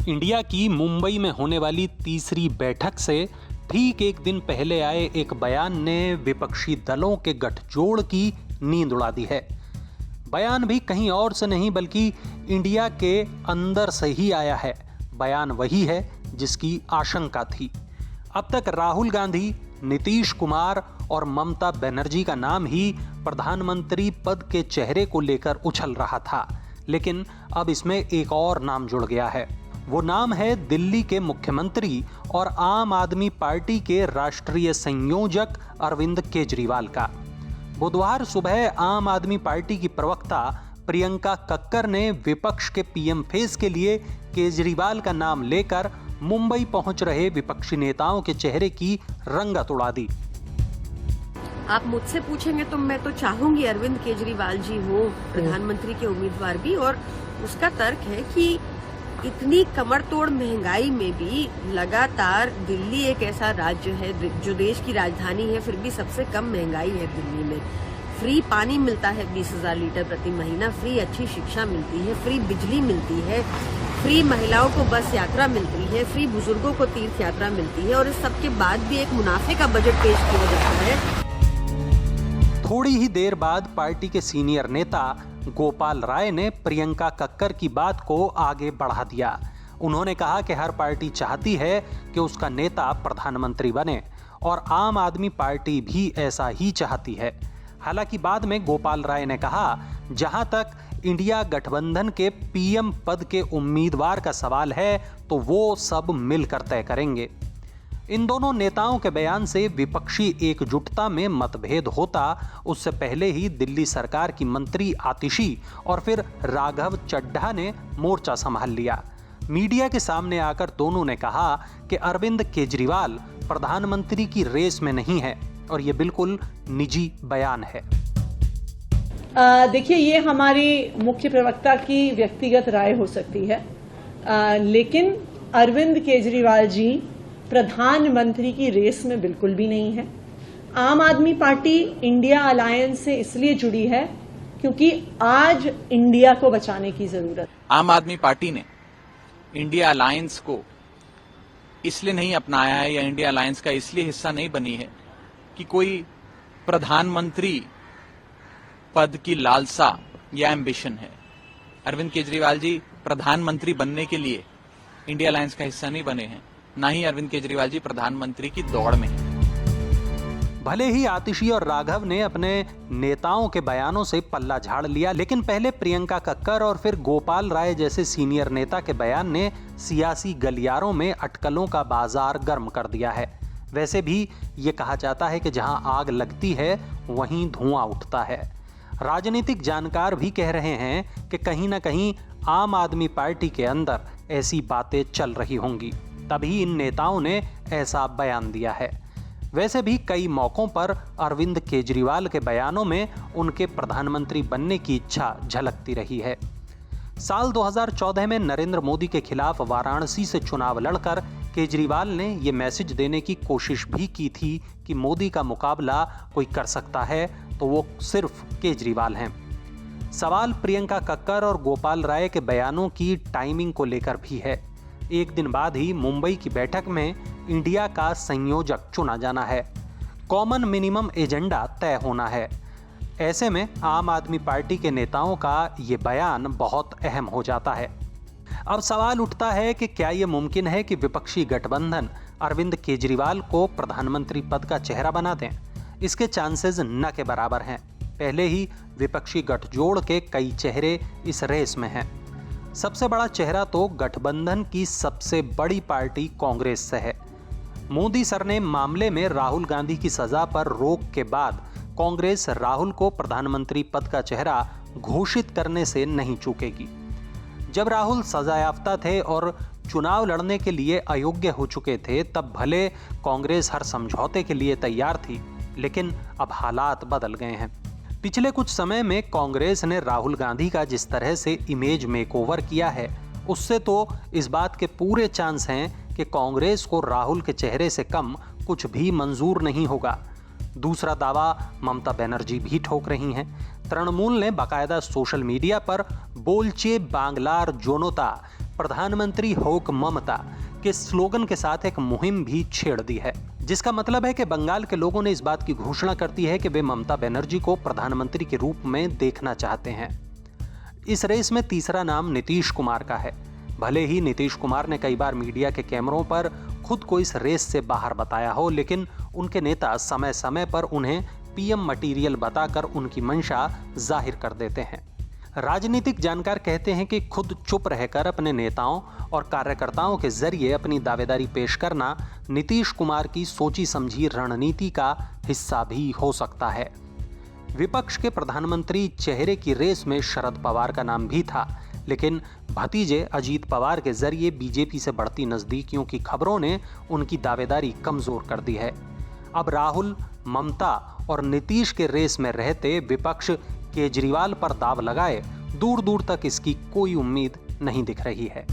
India की मुंबई में होने वाली तीसरी बैठक से ठीक एक दिन पहले आए एक बयान ने विपक्षी दलों के गठजोड़ की नींद उड़ा दी है। बयान भी कहीं और से नहीं बल्कि इंडिया के अंदर से ही आया है। बयान वही है जिसकी आशंका थी। अब तक राहुल गांधी, नीतीश कुमार और ममता बनर्जी का नाम ही प्रधानमंत्री पद के चेहरे को लेकर उछल रहा था, लेकिन अब इसमें एक और नाम जुड़ गया है। वो नाम है दिल्ली के मुख्यमंत्री और आम आदमी पार्टी के राष्ट्रीय संयोजक अरविंद केजरीवाल का। बुधवार सुबह आम आदमी पार्टी की प्रवक्ता प्रियंका कक्कर ने विपक्ष के पीएम फेस के लिए केजरीवाल का नाम लेकर मुंबई पहुंच रहे विपक्षी नेताओं के चेहरे की रंगत उड़ा दी। आप मुझसे पूछेंगे तो मैं तो चाहूंगी अरविंद केजरीवाल जी हो प्रधानमंत्री के उम्मीदवार भी, और उसका तर्क है कि इतनी कमर तोड़ महंगाई में भी लगातार दिल्ली एक ऐसा राज्य है जो देश की राजधानी है, फिर भी सबसे कम महंगाई है दिल्ली में। फ्री पानी मिलता है 20,000 लीटर प्रति महीना, फ्री अच्छी शिक्षा मिलती है, फ्री बिजली मिलती है, फ्री महिलाओं को बस यात्रा मिलती है, फ्री बुजुर्गों को तीर्थ यात्रा मिलती है, और इस सब के बाद भी एक मुनाफे का बजट पेश किया जाता है। थोड़ी ही देर बाद पार्टी के सीनियर नेता गोपाल राय ने प्रियंका कक्कर की बात को आगे बढ़ा दिया। उन्होंने कहा कि हर पार्टी चाहती है कि उसका नेता प्रधानमंत्री बने और आम आदमी पार्टी भी ऐसा ही चाहती है। हालांकि बाद में गोपाल राय ने कहा, जहां तक इंडिया गठबंधन के पीएम पद के उम्मीदवार का सवाल है तो वो सब मिलकर तय करेंगे। इन दोनों नेताओं के बयान से विपक्षी एकजुटता में मतभेद होता उससे पहले ही दिल्ली सरकार की मंत्री आतिशी और फिर राघव चड्ढा ने मोर्चा संभाल लिया। मीडिया के सामने आकर दोनों ने कहा कि अरविंद केजरीवाल प्रधानमंत्री की रेस में नहीं है और ये बिल्कुल निजी बयान है। देखिए, ये हमारी मुख्य प्रवक्ता की व्यक्तिगत राय हो सकती है, लेकिन अरविंद केजरीवाल जी प्रधानमंत्री की रेस में बिल्कुल भी नहीं है। आम आदमी पार्टी इंडिया अलायंस से इसलिए जुड़ी है क्योंकि आज इंडिया को बचाने की जरूरत। आम आदमी पार्टी ने इंडिया अलायंस को इसलिए नहीं अपनाया है या इंडिया अलायंस का इसलिए हिस्सा नहीं बनी है कि कोई प्रधानमंत्री पद की लालसा या एम्बिशन है। अरविंद केजरीवाल जी प्रधानमंत्री बनने के लिए इंडिया अलायंस का हिस्सा नहीं बने हैं, ना ही अरविंद केजरीवाल जी प्रधानमंत्री की दौड़ में हैं। भले ही आतिशी और राघव ने अपने नेताओं के बयानों से पल्ला झाड़ लिया, लेकिन पहले प्रियंका कक्कर और फिर गोपाल राय जैसे सीनियर नेता के बयान ने सियासी गलियारों में अटकलों का बाजार गर्म कर दिया है। वैसे भी ये कहा जाता है कि जहां आग लगती है वहीं धुआं उठता है। राजनीतिक जानकार भी कह रहे हैं कि कहीं ना कहीं आम आदमी पार्टी के अंदर ऐसी बातें चल रही होंगी, तभी इन नेताओं ने ऐसा बयान दिया है। वैसे भी कई मौकों पर अरविंद केजरीवाल के बयानों में उनके प्रधानमंत्री बनने की इच्छा झलकती रही है। साल 2014 में नरेंद्र मोदी के खिलाफ वाराणसी से चुनाव लड़कर केजरीवाल ने ये मैसेज देने की कोशिश भी की थी कि मोदी का मुकाबला कोई कर सकता है तो वो सिर्फ केजरीवाल हैं। सवाल प्रियंका कक्कर और गोपाल राय के बयानों की टाइमिंग को लेकर भी है। एक दिन बाद ही मुंबई की बैठक में इंडिया का संयोजक चुना जाना है। कॉमन मिनिमम एजेंडा तय होना है। ऐसे में आम आदमी पार्टी के नेताओं का ये बयान बहुत अहम हो जाता है। अब सवाल उठता है कि क्या ये मुमकिन है कि विपक्षी गठबंधन अरविंद केजरीवाल को प्रधानमंत्री पद का चेहरा बना दें? इसके चांसेस न के बराबर हैं। पहले ही विपक्षी गठजोड़ के कई चेहरे इस रेस में हैं। सबसे बड़ा चेहरा तो गठबंधन की सबसे बड़ी पार्टी कांग्रेस से है। मोदी सर ने मामले में राहुल गांधी की सजा पर रोक के बाद कांग्रेस राहुल को प्रधानमंत्री पद का चेहरा घोषित करने से नहीं चूकेगी। जब राहुल सजायाफ्ता थे और चुनाव लड़ने के लिए अयोग्य हो चुके थे, तब भले कांग्रेस हर समझौते के लिए तैयार थी, लेकिन अब हालात बदल गए हैं। पिछले कुछ समय में कांग्रेस ने राहुल गांधी का जिस तरह से इमेज मेकओवर किया है, उससे तो इस बात के पूरे चांस हैं कि कांग्रेस को राहुल के चेहरे से कम कुछ भी मंजूर नहीं होगा। दूसरा दावा ममता बनर्जी भी ठोक रही हैं। तृणमूल ने बाकायदा सोशल मीडिया पर बोलचे बांग्लार जोनोता प्रधानमंत्री होक ममता के स्लोगन के साथ एक मुहिम भी छेड़ दी है, जिसका मतलब है कि बंगाल के लोगों ने इस बात की घोषणा कर दी है कि वे ममता बनर्जी को प्रधानमंत्री के रूप में देखना चाहते हैं। इस रेस में तीसरा नाम नीतीश कुमार का है। भले ही नीतीश कुमार ने कई बार मीडिया के कैमरों पर खुद को इस रेस से बाहर बताया हो, लेकिन उनके नेता समय समय पर उन्हें पीएम मटीरियल बताकर उनकी मंशा जाहिर कर देते हैं। राजनीतिक जानकार कहते हैं कि खुद चुप रहकर अपने नेताओं और कार्यकर्ताओं के जरिए अपनी दावेदारी पेश करना नीतीश कुमार की सोची समझी रणनीति का हिस्सा भी हो सकता है। विपक्ष के प्रधानमंत्री चेहरे की रेस में शरद पवार का नाम भी था, लेकिन भतीजे अजीत पवार के जरिए बीजेपी से बढ़ती नजदीकियों की खबरों ने उनकी दावेदारी कमजोर कर दी है। अब राहुल, ममता और नीतीश के रेस में रहते विपक्ष केजरीवाल पर दाव लगाए दूर दूर तक इसकी कोई उम्मीद नहीं दिख रही है।